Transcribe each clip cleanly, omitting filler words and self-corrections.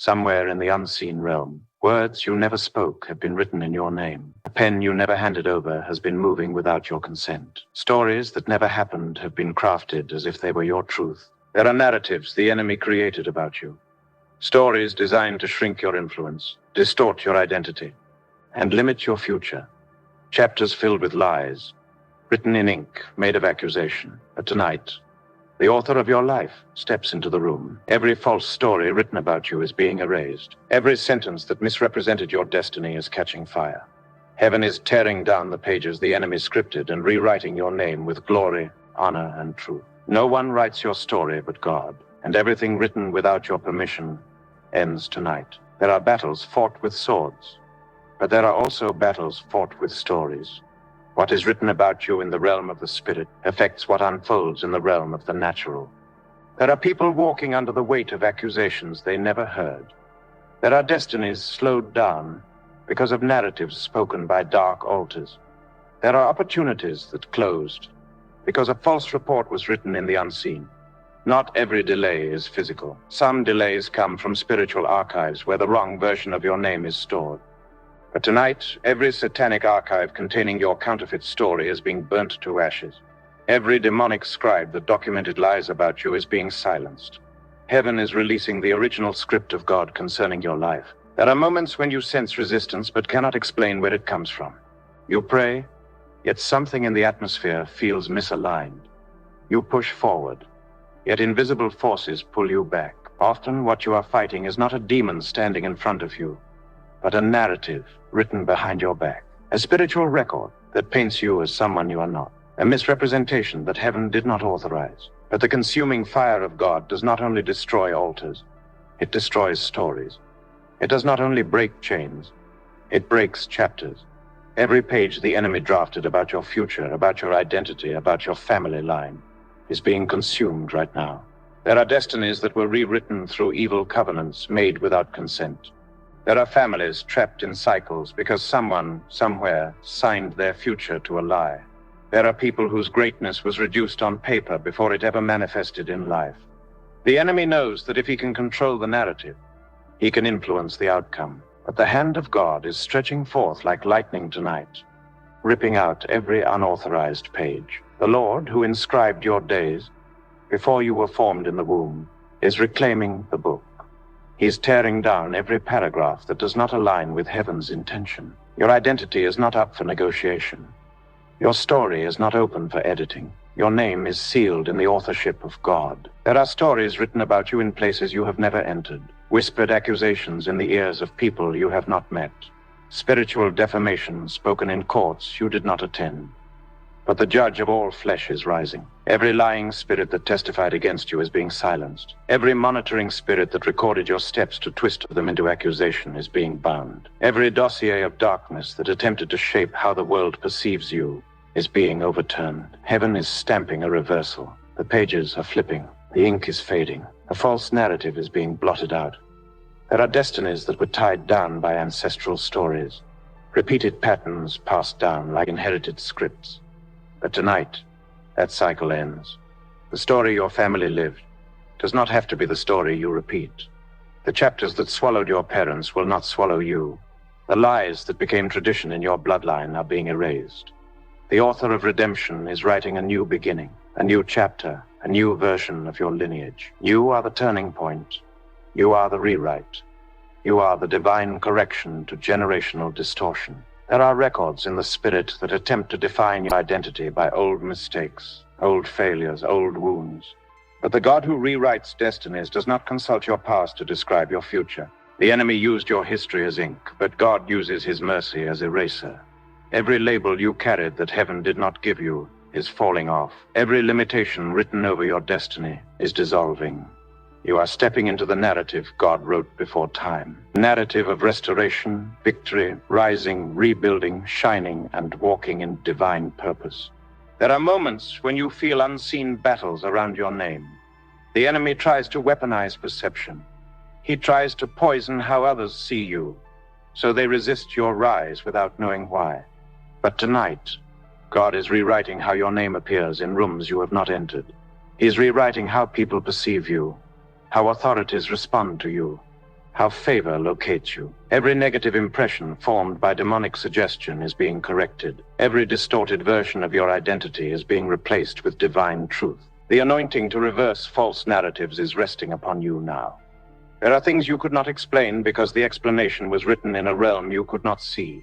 Somewhere in the unseen realm, words you never spoke have been written in your name. A pen you never handed over has been moving without your consent. Stories that never happened have been crafted as if they were your truth. There are narratives the enemy created about you. Stories designed to shrink your influence, distort your identity, and limit your future. Chapters filled with lies, written in ink made of accusation. But tonight, the author of your life steps into the room. Every false story written about you is being erased. Every sentence that misrepresented your destiny is catching fire. Heaven is tearing down the pages the enemy scripted and rewriting your name with glory, honor, and truth. No one writes your story but God, and everything written without your permission ends tonight. There are battles fought with swords, but there are also battles fought with stories. What is written about you in the realm of the spirit affects what unfolds in the realm of the natural. There are people walking under the weight of accusations they never heard. There are destinies slowed down because of narratives spoken by dark altars. There are opportunities that closed because a false report was written in the unseen. Not every delay is physical. Some delays come from spiritual archives where the wrong version of your name is stored. But tonight, every satanic archive containing your counterfeit story is being burnt to ashes. Every demonic scribe that documented lies about you is being silenced. Heaven is releasing the original script of God concerning your life. There are moments when you sense resistance but cannot explain where it comes from. You pray, yet something in the atmosphere feels misaligned. You push forward, yet invisible forces pull you back. Often what you are fighting is not a demon standing in front of you, but a narrative written behind your back. A spiritual record that paints you as someone you are not. A misrepresentation that heaven did not authorize. But the consuming fire of God does not only destroy altars, it destroys stories. It does not only break chains, it breaks chapters. Every page the enemy drafted about your future, about your identity, about your family line, is being consumed right now. There are destinies that were rewritten through evil covenants made without consent. There are families trapped in cycles because someone, somewhere, signed their future to a lie. There are people whose greatness was reduced on paper before it ever manifested in life. The enemy knows that if he can control the narrative, he can influence the outcome. But the hand of God is stretching forth like lightning tonight, ripping out every unauthorized page. The Lord, who inscribed your days before you were formed in the womb, is reclaiming the book. He's tearing down every paragraph that does not align with heaven's intention. Your identity is not up for negotiation. Your story is not open for editing. Your name is sealed in the authorship of God. There are stories written about you in places you have never entered. Whispered accusations in the ears of people you have not met. Spiritual defamation spoken in courts you did not attend. But the judge of all flesh is rising. Every lying spirit that testified against you is being silenced. Every monitoring spirit that recorded your steps to twist them into accusation is being bound. Every dossier of darkness that attempted to shape how the world perceives you is being overturned. Heaven is stamping a reversal. The pages are flipping. The ink is fading. A false narrative is being blotted out. There are destinies that were tied down by ancestral stories, repeated patterns passed down like inherited scripts. But tonight, that cycle ends. The story your family lived does not have to be the story you repeat. The chapters that swallowed your parents will not swallow you. The lies that became tradition in your bloodline are being erased. The author of redemption is writing a new beginning, a new chapter, a new version of your lineage. You are the turning point. You are the rewrite. You are the divine correction to generational distortion. There are records in the spirit that attempt to define your identity by old mistakes, old failures, old wounds. But the God who rewrites destinies does not consult your past to describe your future. The enemy used your history as ink, but God uses his mercy as eraser. Every label you carried that heaven did not give you is falling off. Every limitation written over your destiny is dissolving. You are stepping into the narrative God wrote before time. Narrative of restoration, victory, rising, rebuilding, shining, and walking in divine purpose. There are moments when you feel unseen battles around your name. The enemy tries to weaponize perception. He tries to poison how others see you, so they resist your rise without knowing why. But tonight, God is rewriting how your name appears in rooms you have not entered. He is rewriting how people perceive you, how authorities respond to you, how favor locates you. Every negative impression formed by demonic suggestion is being corrected. Every distorted version of your identity is being replaced with divine truth. The anointing to reverse false narratives is resting upon you now. There are things you could not explain because the explanation was written in a realm you could not see.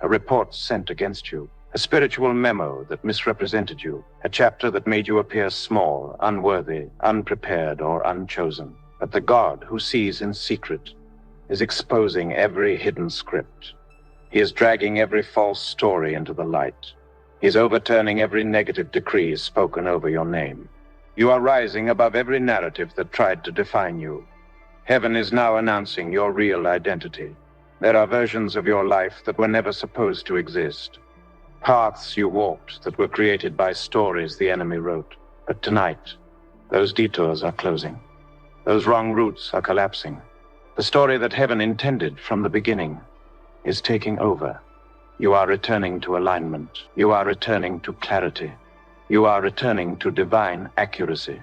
A report sent against you. A spiritual memo that misrepresented you. A chapter that made you appear small, unworthy, unprepared, or unchosen. But the God who sees in secret is exposing every hidden script. He is dragging every false story into the light. He is overturning every negative decree spoken over your name. You are rising above every narrative that tried to define you. Heaven is now announcing your real identity. There are versions of your life that were never supposed to exist. Paths you walked that were created by stories the enemy wrote. But tonight, those detours are closing. Those wrong routes are collapsing. The story that heaven intended from the beginning is taking over. You are returning to alignment. You are returning to clarity. You are returning to divine accuracy.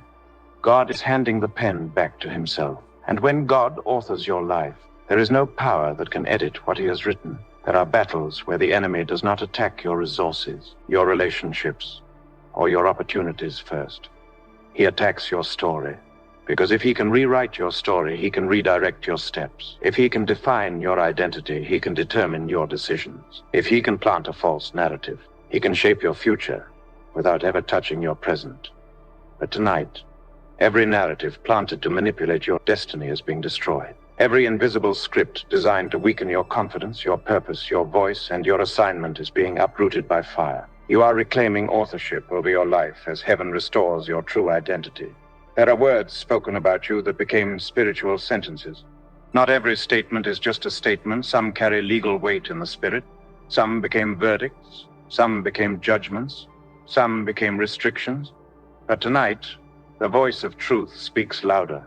God is handing the pen back to himself. And when God authors your life, there is no power that can edit what he has written. There are battles where the enemy does not attack your resources, your relationships, or your opportunities first. He attacks your story. Because if he can rewrite your story, he can redirect your steps. If he can define your identity, he can determine your decisions. If he can plant a false narrative, he can shape your future without ever touching your present. But tonight, every narrative planted to manipulate your destiny is being destroyed. Every invisible script designed to weaken your confidence, your purpose, your voice, and your assignment is being uprooted by fire. You are reclaiming authorship over your life as heaven restores your true identity. There are words spoken about you that became spiritual sentences. Not every statement is just a statement. Some carry legal weight in the spirit. Some became verdicts. Some became judgments. Some became restrictions. But tonight, the voice of truth speaks louder.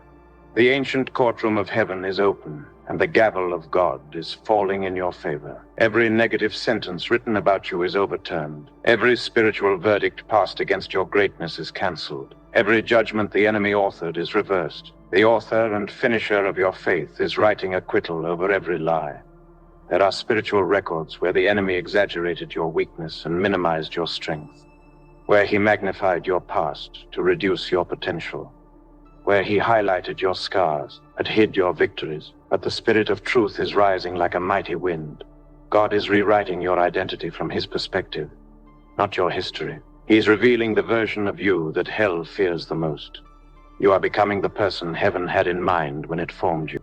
The ancient courtroom of heaven is open, and the gavel of God is falling in your favor. Every negative sentence written about you is overturned. Every spiritual verdict passed against your greatness is canceled. Every judgment the enemy authored is reversed. The author and finisher of your faith is writing acquittal over every lie. There are spiritual records where the enemy exaggerated your weakness and minimized your strength, where he magnified your past to reduce your potential, where he highlighted your scars but hid your victories. But the Spirit of truth is rising like a mighty wind. God is rewriting your identity from his perspective, not your history. He is revealing the version of you that hell fears the most. You are becoming the person heaven had in mind when it formed you.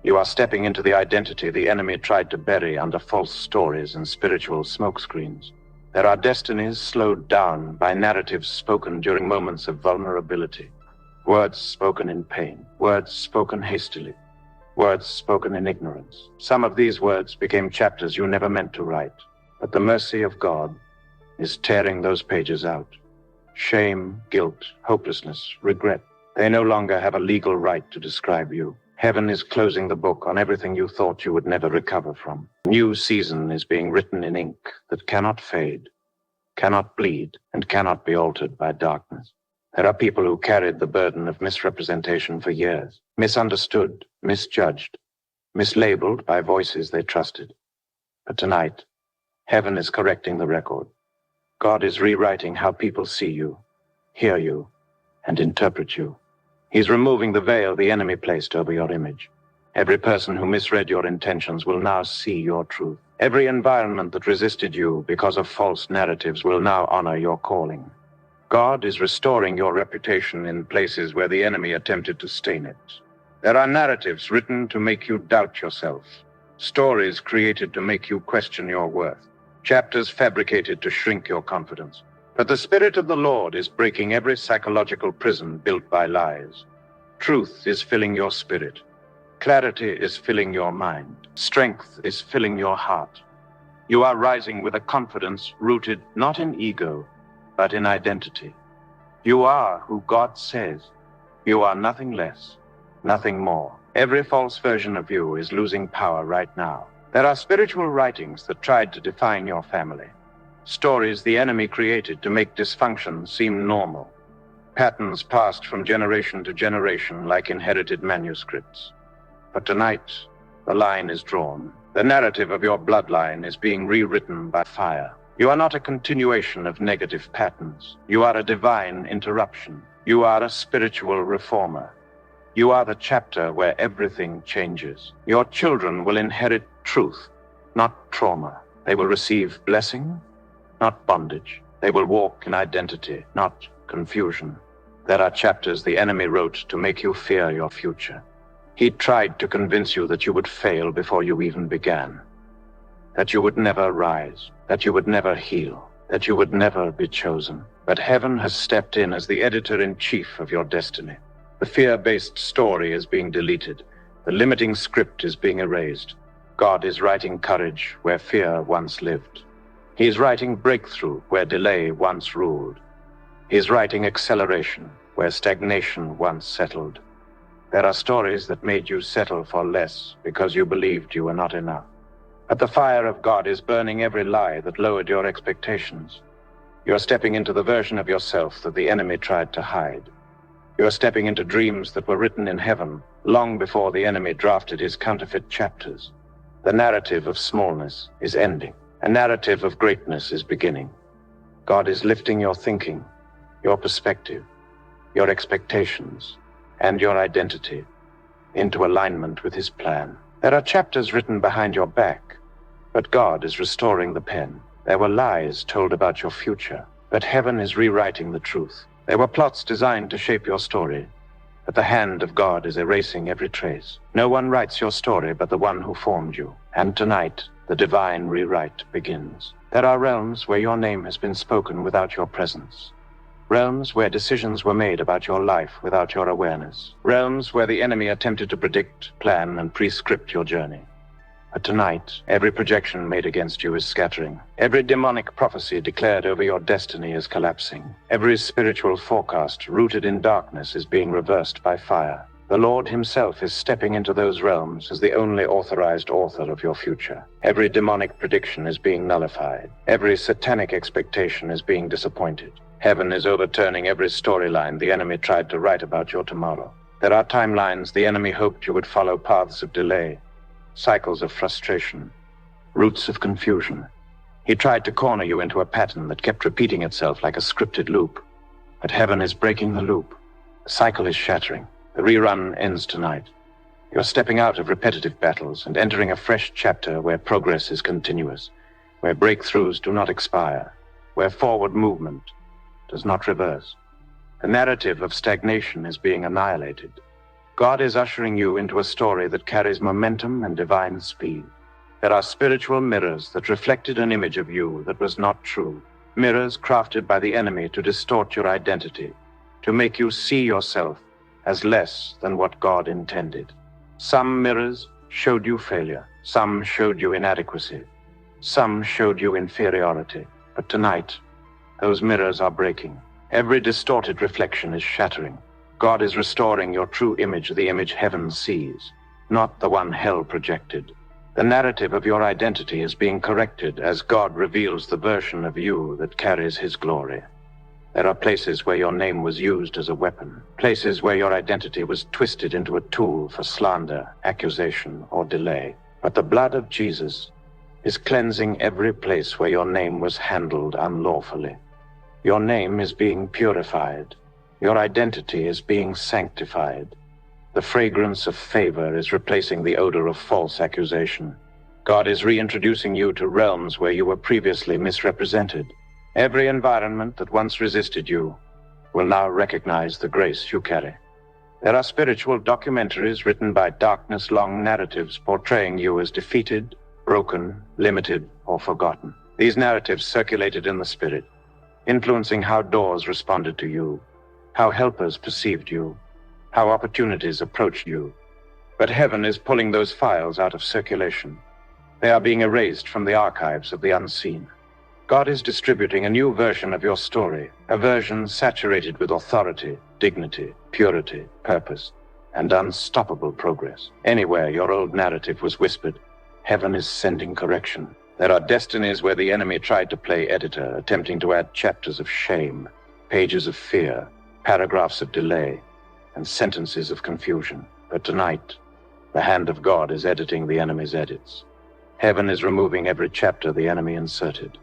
You are stepping into the identity the enemy tried to bury under false stories and spiritual smokescreens. There are destinies slowed down by narratives spoken during moments of vulnerability. Words spoken in pain. Words spoken hastily. Words spoken in ignorance. Some of these words became chapters you never meant to write. But the mercy of God is tearing those pages out. Shame, guilt, hopelessness, regret. They no longer have a legal right to describe you. Heaven is closing the book on everything you thought you would never recover from. A new season is being written in ink that cannot fade, cannot bleed, and cannot be altered by darkness. There are people who carried the burden of misrepresentation for years, misunderstood, misjudged, mislabeled by voices they trusted. But tonight, heaven is correcting the record. God is rewriting how people see you, hear you, and interpret you. He's removing the veil the enemy placed over your image. Every person who misread your intentions will now see your truth. Every environment that resisted you because of false narratives will now honor your calling. God is restoring your reputation in places where the enemy attempted to stain it. There are narratives written to make you doubt yourself, stories created to make you question your worth, chapters fabricated to shrink your confidence. But the Spirit of the Lord is breaking every psychological prison built by lies. Truth is filling your spirit. Clarity is filling your mind. Strength is filling your heart. You are rising with a confidence rooted not in ego, but in identity. You are who God says. You are nothing less, nothing more. Every false version of you is losing power right now. There are spiritual writings that tried to define your family. Stories the enemy created to make dysfunction seem normal. Patterns passed from generation to generation like inherited manuscripts. But tonight, The line is drawn. The narrative of your bloodline is being rewritten by fire. You are not a continuation of negative patterns. You are a divine interruption. You are a spiritual reformer. You are the chapter where everything changes. Your children will inherit truth, not trauma. They will receive blessing, not bondage. They will walk in identity, not confusion. There are chapters the enemy wrote to make you fear your future. He tried to convince you that you would fail before you even began, that you would never rise, that you would never heal, that you would never be chosen. But heaven has stepped in as the editor-in-chief of your destiny. The fear-based story is being deleted. The limiting script is being erased. God is writing courage where fear once lived. He is writing breakthrough where delay once ruled. He is writing acceleration where stagnation once settled. There are stories that made you settle for less because you believed you were not enough. But the fire of God is burning every lie that lowered your expectations. You're stepping into the version of yourself that the enemy tried to hide. You're stepping into dreams that were written in heaven long before the enemy drafted his counterfeit chapters. The narrative of smallness is ending. A narrative of greatness is beginning. God is lifting your thinking, your perspective, your expectations, and your identity into alignment with his plan. There are chapters written behind your back, but God is restoring the pen. There were lies told about your future, but heaven is rewriting the truth. There were plots designed to shape your story, but the hand of God is erasing every trace. No one writes your story but the one who formed you. And tonight, the divine rewrite begins. There are realms where your name has been spoken without your presence. Realms where decisions were made about your life without your awareness. Realms where the enemy attempted to predict, plan, and prescript your journey. But tonight, every projection made against you is scattering. Every demonic prophecy declared over your destiny is collapsing. Every spiritual forecast rooted in darkness is being reversed by fire. The Lord himself is stepping into those realms as the only authorized author of your future. Every demonic prediction is being nullified. Every satanic expectation is being disappointed. Heaven is overturning every storyline the enemy tried to write about your tomorrow. There are timelines the enemy hoped you would follow, paths of delay, cycles of frustration, roots of confusion. He tried to corner you into a pattern that kept repeating itself like a scripted loop. But heaven is breaking the loop. The cycle is shattering. The rerun ends tonight. You're stepping out of repetitive battles and entering a fresh chapter where progress is continuous, where breakthroughs do not expire, where forward movement does not reverse. The narrative of stagnation is being annihilated. God is ushering you into a story that carries momentum and divine speed. There are spiritual mirrors that reflected an image of you that was not true. Mirrors crafted by the enemy to distort your identity, to make you see yourself as less than what God intended. Some mirrors showed you failure. Some showed you inadequacy. Some showed you inferiority. But tonight, those mirrors are breaking. Every distorted reflection is shattering. God is restoring your true image, the image heaven sees, not the one hell projected. The narrative of your identity is being corrected as God reveals the version of you that carries his glory. There are places where your name was used as a weapon, places where your identity was twisted into a tool for slander, accusation, or delay. But the blood of Jesus is cleansing every place where your name was handled unlawfully. Your name is being purified. Your identity is being sanctified. The fragrance of favor is replacing the odor of false accusation. God is reintroducing you to realms where you were previously misrepresented. Every environment that once resisted you will now recognize the grace you carry. There are spiritual documentaries written by darkness-long narratives portraying you as defeated, broken, limited, or forgotten. These narratives circulated in the spirit, influencing how doors responded to you, how helpers perceived you, how opportunities approached you. But heaven is pulling those files out of circulation. They are being erased from the archives of the unseen. God is distributing a new version of your story, a version saturated with authority, dignity, purity, purpose, and unstoppable progress. Anywhere your old narrative was whispered, heaven is sending correction. There are destinies where the enemy tried to play editor, attempting to add chapters of shame, pages of fear, paragraphs of delay, and sentences of confusion. But tonight, The hand of God is editing the enemy's edits. Heaven is removing every chapter the enemy inserted.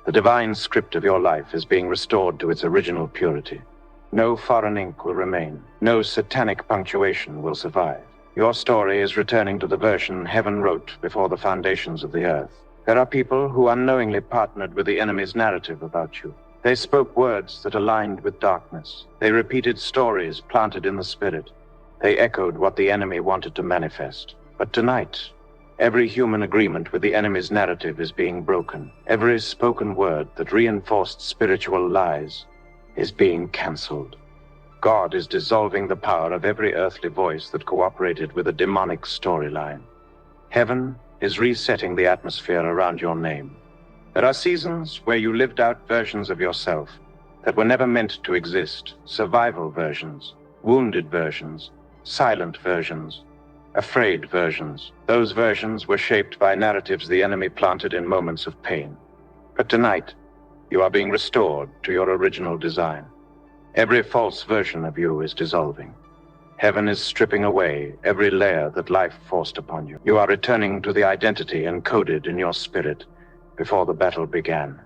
The divine script of your life is being restored to its original purity. No foreign ink will remain. No satanic punctuation will survive. Your story is returning to the version heaven wrote before the foundations of the earth. There are people who unknowingly partnered with the enemy's narrative about you. They spoke words that aligned with darkness. They repeated stories planted in the spirit. They echoed what the enemy wanted to manifest. But tonight, every human agreement with the enemy's narrative is being broken. Every spoken word that reinforced spiritual lies is being cancelled. God is dissolving the power of every earthly voice that cooperated with a demonic storyline. Heaven is resetting the atmosphere around your name. There are seasons where you lived out versions of yourself that were never meant to exist. Survival versions, wounded versions, silent versions, afraid versions. Those versions were shaped by narratives the enemy planted in moments of pain. But tonight, you are being restored to your original design. Every false version of you is dissolving. Heaven is stripping away every layer that life forced upon you. You are returning to the identity encoded in your spirit before the battle began.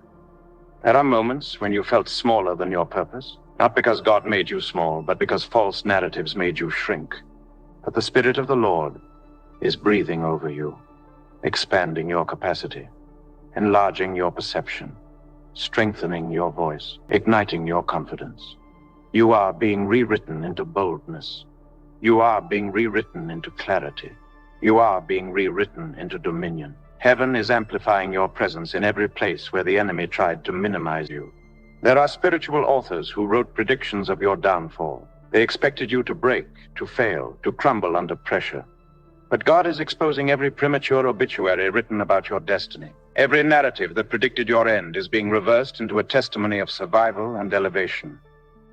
There are moments when you felt smaller than your purpose, not because God made you small, but because false narratives made you shrink. But the Spirit of the Lord is breathing over you, expanding your capacity, enlarging your perception, strengthening your voice, igniting your confidence. You are being rewritten into boldness. You are being rewritten into clarity. You are being rewritten into dominion. Heaven is amplifying your presence in every place where the enemy tried to minimize you. There are spiritual authors who wrote predictions of your downfall. They expected you to break, to fail, to crumble under pressure. But God is exposing every premature obituary written about your destiny. Every narrative that predicted your end is being reversed into a testimony of survival and elevation.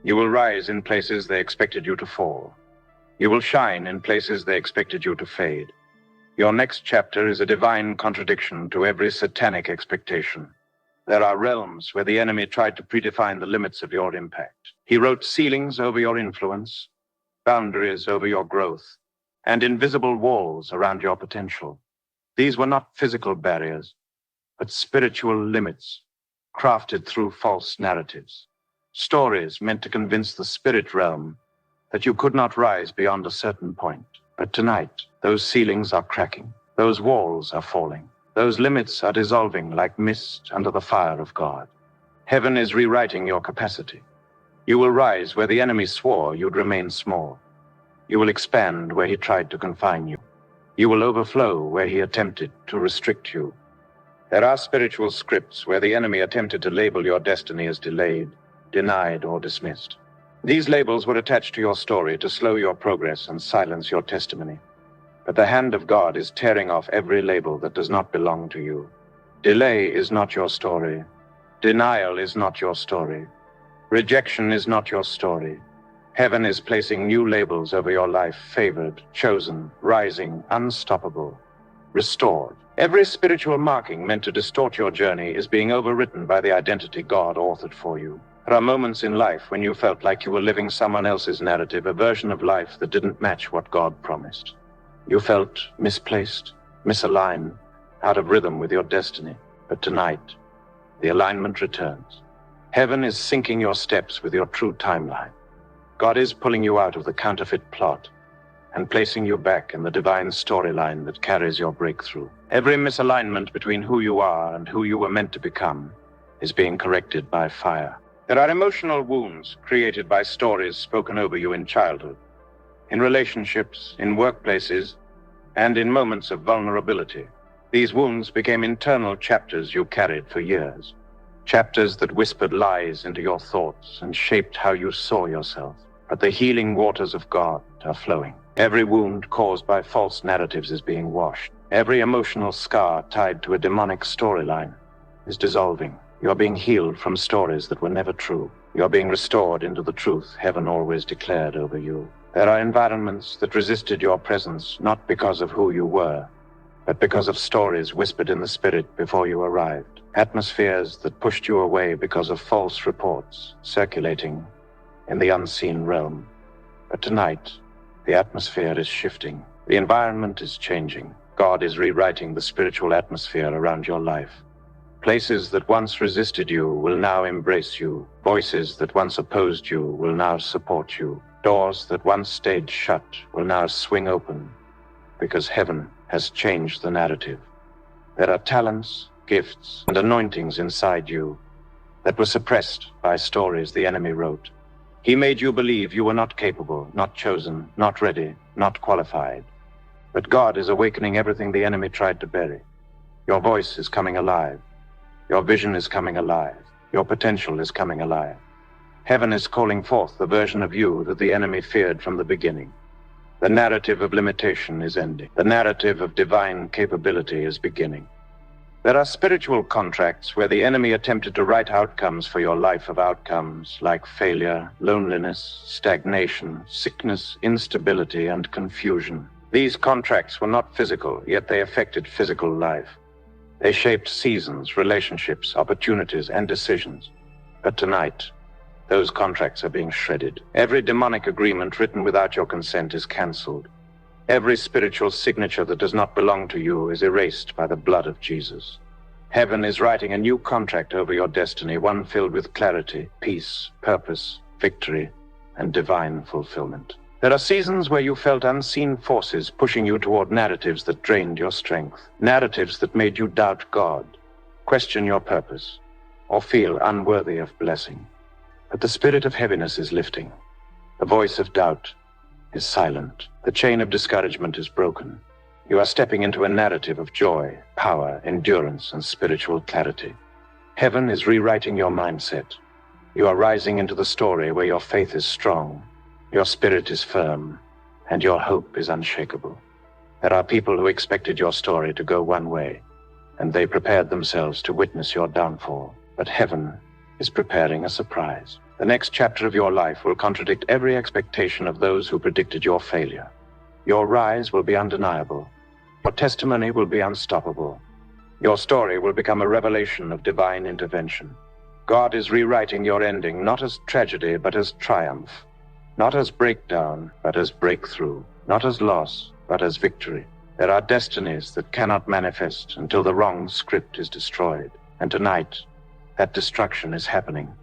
You will rise in places they expected you to fall. You will shine in places they expected you to fade. Your next chapter is a divine contradiction to every satanic expectation. There are realms where the enemy tried to predefine the limits of your impact. He wrote ceilings over your influence, boundaries over your growth, and invisible walls around your potential. These were not physical barriers, but spiritual limits, crafted through false narratives. Stories meant to convince the spirit realm that you could not rise beyond a certain point. But tonight, those ceilings are cracking. Those walls are falling. Those limits are dissolving like mist under the fire of God. Heaven is rewriting your capacity. You will rise where the enemy swore you'd remain small. You will expand where he tried to confine you. You will overflow where he attempted to restrict you. There are spiritual scripts where the enemy attempted to label your destiny as delayed, denied, or dismissed. These labels were attached to your story to slow your progress and silence your testimony. But the hand of God is tearing off every label that does not belong to you. Delay is not your story. Denial is not your story. Rejection is not your story. Heaven is placing new labels over your life: favored, chosen, rising, unstoppable, restored. Every spiritual marking meant to distort your journey is being overwritten by the identity God authored for you. There are moments in life when you felt like you were living someone else's narrative, a version of life that didn't match what God promised. You felt misplaced, misaligned, out of rhythm with your destiny. But tonight, the alignment returns. Heaven is syncing your steps with your true timeline. God is pulling you out of the counterfeit plot and placing you back in the divine storyline that carries your breakthrough. Every misalignment between who you are and who you were meant to become is being corrected by fire. There are emotional wounds created by stories spoken over you in childhood, in relationships, in workplaces, and in moments of vulnerability. These wounds became internal chapters you carried for years, chapters that whispered lies into your thoughts and shaped how you saw yourself. But the healing waters of God are flowing. Every wound caused by false narratives is being washed. Every emotional scar tied to a demonic storyline is dissolving. You're being healed from stories that were never true. You're being restored into the truth heaven always declared over you. There are environments that resisted your presence, not because of who you were, but because of stories whispered in the spirit before you arrived. Atmospheres that pushed you away because of false reports circulating in the unseen realm. But tonight, the atmosphere is shifting. The environment is changing. God is rewriting the spiritual atmosphere around your life. Places that once resisted you will now embrace you. Voices that once opposed you will now support you. Doors that once stayed shut will now swing open, because heaven has changed the narrative. There are talents, gifts, and anointings inside you that were suppressed by stories the enemy wrote. He made you believe you were not capable, not chosen, not ready, not qualified. But God is awakening everything the enemy tried to bury. Your voice is coming alive. Your vision is coming alive. Your potential is coming alive. Heaven is calling forth the version of you that the enemy feared from the beginning. The narrative of limitation is ending. The narrative of divine capability is beginning. There are spiritual contracts where the enemy attempted to write outcomes for your life of outcomes, like failure, loneliness, stagnation, sickness, instability, and confusion. These contracts were not physical, yet they affected physical life. They shaped seasons, relationships, opportunities, and decisions. But tonight, those contracts are being shredded. Every demonic agreement written without your consent is canceled. Every spiritual signature that does not belong to you is erased by the blood of Jesus. Heaven is writing a new contract over your destiny, one filled with clarity, peace, purpose, victory, and divine fulfillment. There are seasons where you felt unseen forces pushing you toward narratives that drained your strength, narratives that made you doubt God, question your purpose, or feel unworthy of blessing. But the spirit of heaviness is lifting. The voice of doubt is silent. The chain of discouragement is broken. You are stepping into a narrative of joy, power, endurance, and spiritual clarity. Heaven is rewriting your mindset. You are rising into the story where your faith is strong, your spirit is firm, and your hope is unshakable. There are people who expected your story to go one way, and they prepared themselves to witness your downfall. But heaven is preparing a surprise. The next chapter of your life will contradict every expectation of those who predicted your failure. Your rise will be undeniable. Your testimony will be unstoppable. Your story will become a revelation of divine intervention. God is rewriting your ending, not as tragedy, but as triumph. Not as breakdown, but as breakthrough. Not as loss, but as victory. There are destinies that cannot manifest until the wrong script is destroyed. And tonight, that destruction is happening.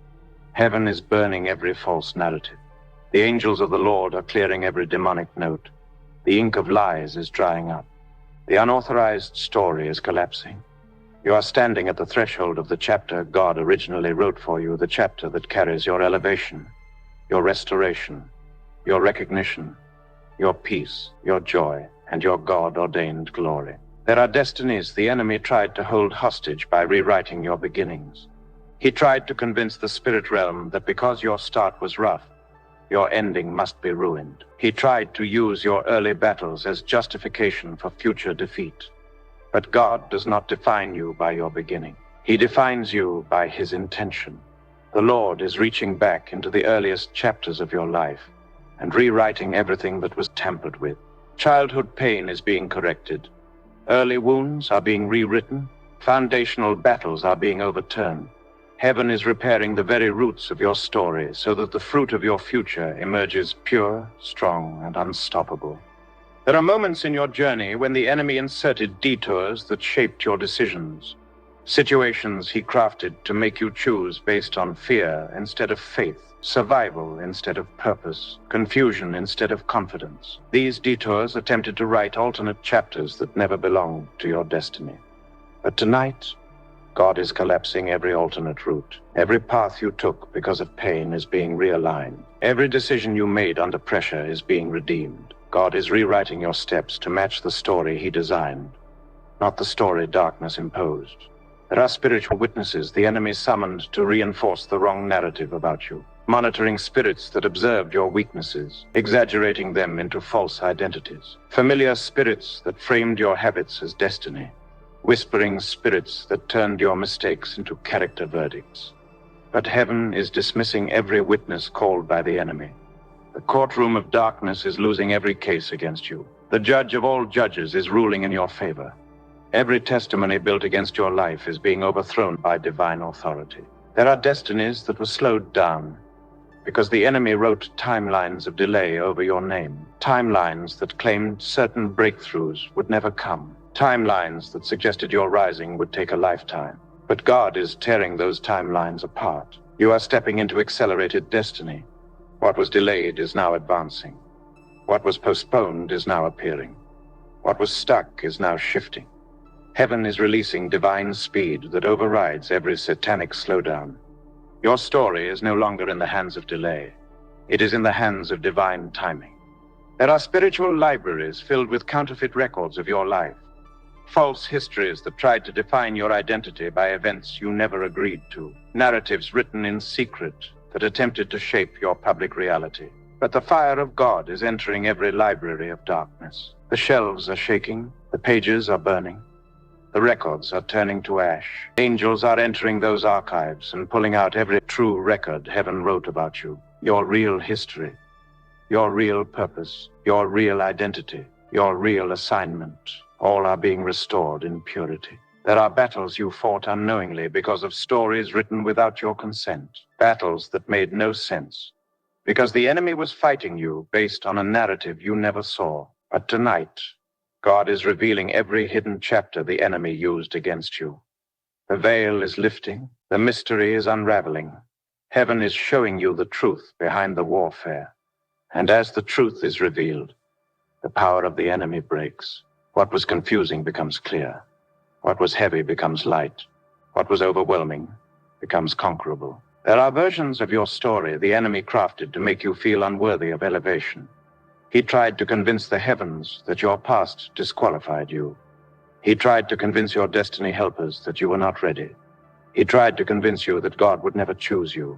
Heaven is burning every false narrative. The angels of the Lord are clearing every demonic note. The ink of lies is drying up. The unauthorized story is collapsing. You are standing at the threshold of the chapter God originally wrote for you, the chapter that carries your elevation, your restoration, your recognition, your peace, your joy, and your God-ordained glory. There are destinies the enemy tried to hold hostage by rewriting your beginnings. He tried to convince the spirit realm that because your start was rough, your ending must be ruined. He tried to use your early battles as justification for future defeat. But God does not define you by your beginning. He defines you by His intention. The Lord is reaching back into the earliest chapters of your life and rewriting everything that was tampered with. Childhood pain is being corrected. Early wounds are being rewritten. Foundational battles are being overturned. Heaven is repairing the very roots of your story so that the fruit of your future emerges pure, strong, and unstoppable. There are moments in your journey when the enemy inserted detours that shaped your decisions. Situations he crafted to make you choose based on fear instead of faith, survival instead of purpose, confusion instead of confidence. These detours attempted to write alternate chapters that never belonged to your destiny. But tonight, God is collapsing every alternate route. Every path you took because of pain is being realigned. Every decision you made under pressure is being redeemed. God is rewriting your steps to match the story He designed, not the story darkness imposed. There are spiritual witnesses the enemy summoned to reinforce the wrong narrative about you, monitoring spirits that observed your weaknesses, exaggerating them into false identities, familiar spirits that framed your habits as destiny, whispering spirits that turned your mistakes into character verdicts. But heaven is dismissing every witness called by the enemy. The courtroom of darkness is losing every case against you. The judge of all judges is ruling in your favor. Every testimony built against your life is being overthrown by divine authority. There are destinies that were slowed down, Because the enemy wrote timelines of delay over your name. Timelines that claimed certain breakthroughs would never come. Timelines that suggested your rising would take a lifetime. But God is tearing those timelines apart. You are stepping into accelerated destiny. What was delayed is now advancing. What was postponed is now appearing. What was stuck is now shifting. Heaven is releasing divine speed that overrides every satanic slowdown. Your story is no longer in the hands of delay. It is in the hands of divine timing. There are spiritual libraries filled with counterfeit records of your life. False histories that tried to define your identity by events you never agreed to. Narratives written in secret that attempted to shape your public reality. But the fire of God is entering every library of darkness. The shelves are shaking, the pages are burning, the records are turning to ash. Angels are entering those archives and pulling out every true record heaven wrote about you. Your real history, your real purpose, your real identity, your real assignment. All are being restored in purity. There are battles you fought unknowingly because of stories written without your consent. Battles that made no sense. Because the enemy was fighting you based on a narrative you never saw. But tonight, God is revealing every hidden chapter the enemy used against you. The veil is lifting. The mystery is unraveling. Heaven is showing you the truth behind the warfare. And as the truth is revealed, the power of the enemy breaks. What was confusing becomes clear. What was heavy becomes light. What was overwhelming becomes conquerable. There are versions of your story the enemy crafted to make you feel unworthy of elevation. He tried to convince the heavens that your past disqualified you. He tried to convince your destiny helpers that you were not ready. He tried to convince you that God would never choose you.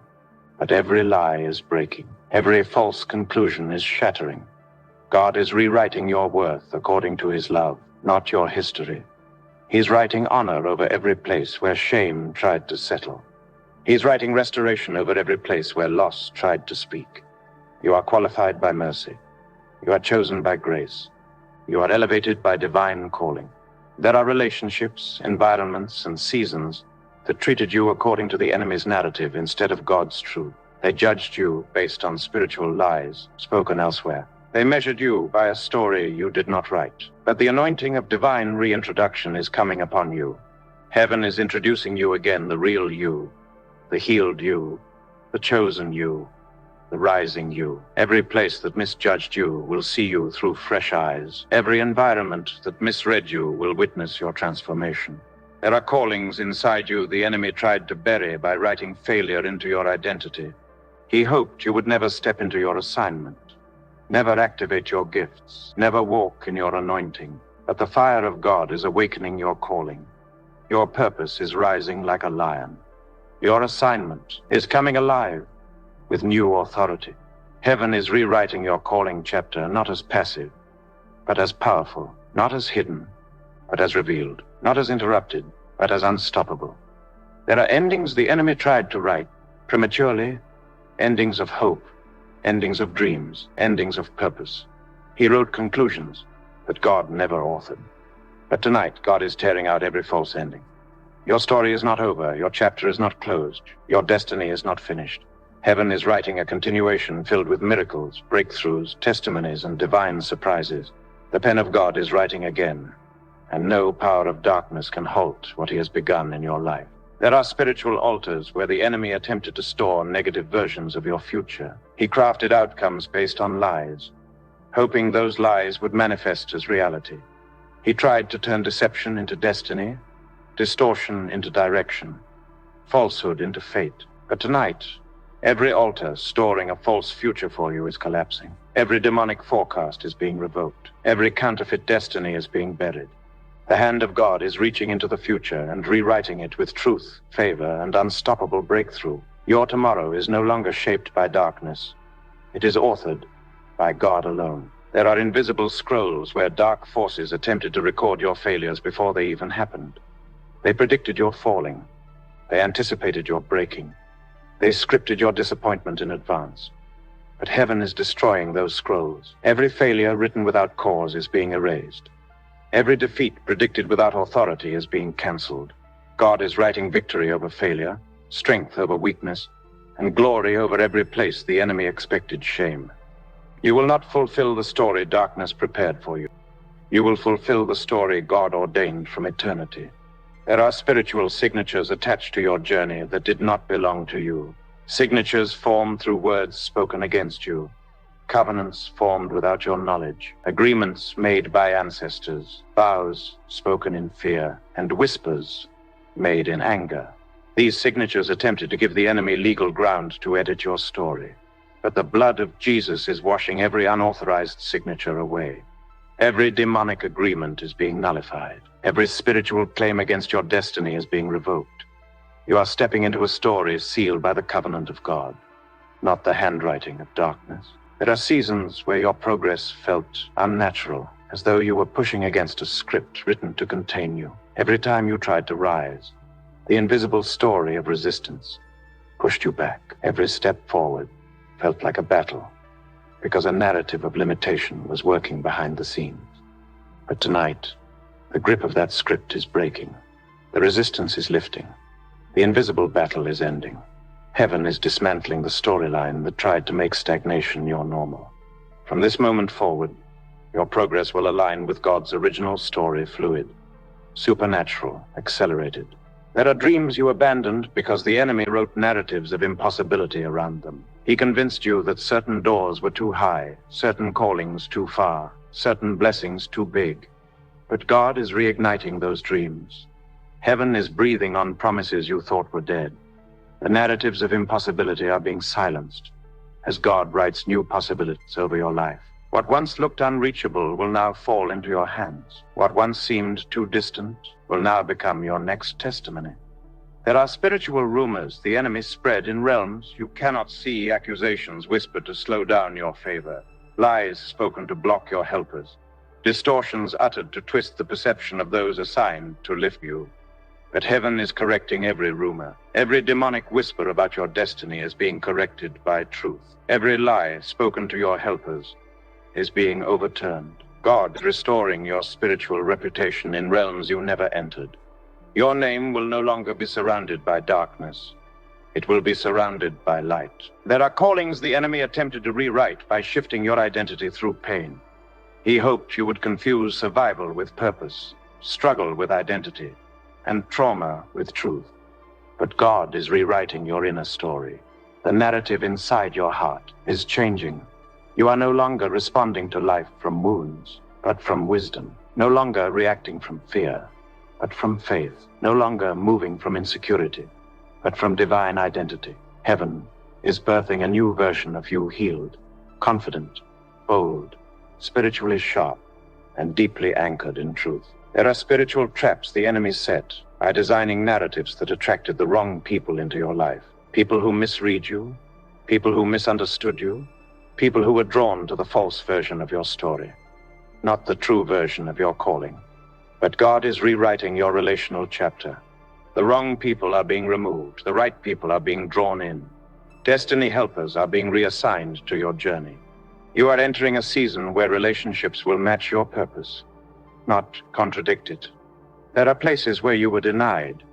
But every lie is breaking. Every false conclusion is shattering. God is rewriting your worth according to his love, not your history. He's writing honor over every place where shame tried to settle. He's writing restoration over every place where loss tried to speak. You are qualified by mercy. You are chosen by grace. You are elevated by divine calling. There are relationships, environments, and seasons that treated you according to the enemy's narrative instead of God's truth. They judged you based on spiritual lies spoken elsewhere. They measured you by a story you did not write. But the anointing of divine reintroduction is coming upon you. Heaven is introducing you again, the real you, the healed you, the chosen you, the rising you. Every place that misjudged you will see you through fresh eyes. Every environment that misread you will witness your transformation. There are callings inside you the enemy tried to bury by writing failure into your identity. He hoped you would never step into your assignment, never activate your gifts, never walk in your anointing. But the fire of God is awakening your calling. Your purpose is rising like a lion. Your assignment is coming alive with new authority. Heaven is rewriting your calling chapter, not as passive, but as powerful, not as hidden, but as revealed, not as interrupted, but as unstoppable. There are endings the enemy tried to write prematurely, endings of hope, endings of dreams, endings of purpose. He wrote conclusions that God never authored. But tonight, God is tearing out every false ending. Your story is not over. Your chapter is not closed. Your destiny is not finished. Heaven is writing a continuation filled with miracles, breakthroughs, testimonies, and divine surprises. The pen of God is writing again, and no power of darkness can halt what he has begun in your life. There are spiritual altars where the enemy attempted to store negative versions of your future. He crafted outcomes based on lies, hoping those lies would manifest as reality. He tried to turn deception into destiny, distortion into direction, falsehood into fate. But tonight, every altar storing a false future for you is collapsing. Every demonic forecast is being revoked. Every counterfeit destiny is being buried. The hand of God is reaching into the future and rewriting it with truth, favor, and unstoppable breakthrough. Your tomorrow is no longer shaped by darkness. It is authored by God alone. There are invisible scrolls where dark forces attempted to record your failures before they even happened. They predicted your falling. They anticipated your breaking. They scripted your disappointment in advance. But heaven is destroying those scrolls. Every failure written without cause is being erased. Every defeat predicted without authority is being canceled. God is writing victory over failure, strength over weakness, and glory over every place the enemy expected shame. You will not fulfill the story darkness prepared for you. You will fulfill the story God ordained from eternity. There are spiritual signatures attached to your journey that did not belong to you. Signatures formed through words spoken against you. Covenants formed without your knowledge. Agreements made by ancestors. Vows spoken in fear. And whispers made in anger. These signatures attempted to give the enemy legal ground to edit your story. But the blood of Jesus is washing every unauthorized signature away. Every demonic agreement is being nullified. Every spiritual claim against your destiny is being revoked. You are stepping into a story sealed by the covenant of God, not the handwriting of darkness. There are seasons where your progress felt unnatural, as though you were pushing against a script written to contain you. Every time you tried to rise, the invisible story of resistance pushed you back. Every step forward felt like a battle, because a narrative of limitation was working behind the scenes. But tonight, the grip of that script is breaking. The resistance is lifting. The invisible battle is ending. Heaven is dismantling the storyline that tried to make stagnation your normal. From this moment forward, your progress will align with God's original story, fluid, supernatural, accelerated. There are dreams you abandoned because the enemy wrote narratives of impossibility around them. He convinced you that certain doors were too high, certain callings too far, certain blessings too big. But God is reigniting those dreams. Heaven is breathing on promises you thought were dead. The narratives of impossibility are being silenced as God writes new possibilities over your life. What once looked unreachable will now fall into your hands. What once seemed too distant will now become your next testimony. There are spiritual rumors the enemy spread in realms you cannot see, accusations whispered to slow down your favor, lies spoken to block your helpers, distortions uttered to twist the perception of those assigned to lift you. But heaven is correcting every rumor. Every demonic whisper about your destiny is being corrected by truth. Every lie spoken to your helpers is being overturned. God is restoring your spiritual reputation in realms you never entered. Your name will no longer be surrounded by darkness. It will be surrounded by light. There are callings the enemy attempted to rewrite by shifting your identity through pain. He hoped you would confuse survival with purpose, struggle with identity, and trauma with truth. But God is rewriting your inner story. The narrative inside your heart is changing. You are no longer responding to life from wounds, but from wisdom. No longer reacting from fear, but from faith. No longer moving from insecurity, but from divine identity. Heaven is birthing a new version of you, healed, confident, bold, spiritually sharp, and deeply anchored in truth. There are spiritual traps the enemy set by designing narratives that attracted the wrong people into your life. People who misread you, people who misunderstood you, people who were drawn to the false version of your story, not the true version of your calling. But God is rewriting your relational chapter. The wrong people are being removed. The right people are being drawn in. Destiny helpers are being reassigned to your journey. You are entering a season where relationships will match your purpose, not contradict it. There are places where you were denied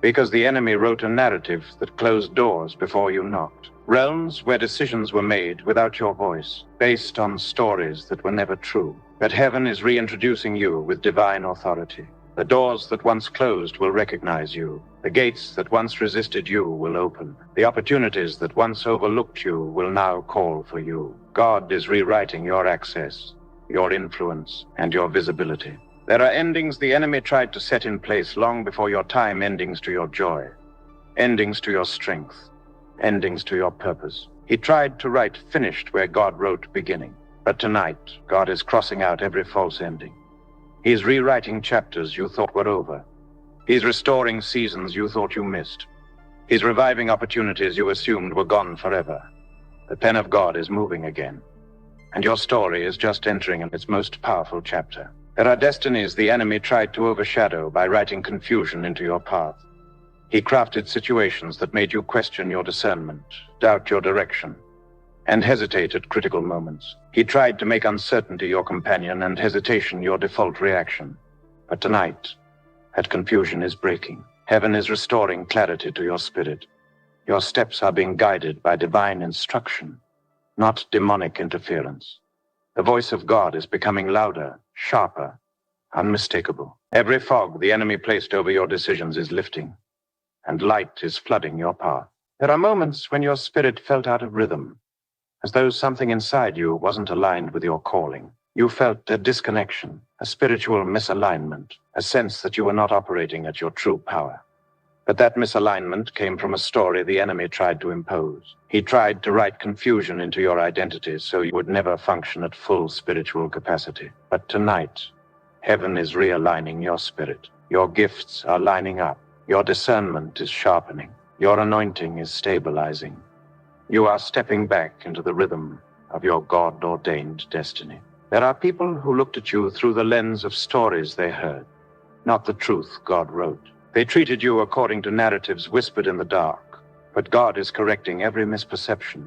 because the enemy wrote a narrative that closed doors before you knocked. Realms where decisions were made without your voice, based on stories that were never true. But heaven is reintroducing you with divine authority. The doors that once closed will recognize you. The gates that once resisted you will open. The opportunities that once overlooked you will now call for you. God is rewriting your access, your influence, and your visibility. There are endings the enemy tried to set in place long before your time, endings to your joy, endings to your strength, endings to your purpose. He tried to write finished where God wrote beginning. But tonight, God is crossing out every false ending. He's rewriting chapters you thought were over. He's restoring seasons you thought you missed. He's reviving opportunities you assumed were gone forever. The pen of God is moving again, and your story is just entering its most powerful chapter. There are destinies the enemy tried to overshadow by writing confusion into your path. He crafted situations that made you question your discernment, doubt your direction, and hesitate at critical moments. He tried to make uncertainty your companion and hesitation your default reaction. But tonight, that confusion is breaking. Heaven is restoring clarity to your spirit. Your steps are being guided by divine instruction, not demonic interference. The voice of God is becoming louder, sharper, unmistakable. Every fog the enemy placed over your decisions is lifting, and light is flooding your path. There are moments when your spirit felt out of rhythm, as though something inside you wasn't aligned with your calling. You felt a disconnection, a spiritual misalignment, a sense that you were not operating at your true power. But that misalignment came from a story the enemy tried to impose. He tried to write confusion into your identity so you would never function at full spiritual capacity. But tonight, heaven is realigning your spirit. Your gifts are lining up. Your discernment is sharpening. Your anointing is stabilizing. You are stepping back into the rhythm of your God-ordained destiny. There are people who looked at you through the lens of stories they heard, not the truth God wrote. They treated you according to narratives whispered in the dark, but God is correcting every misperception.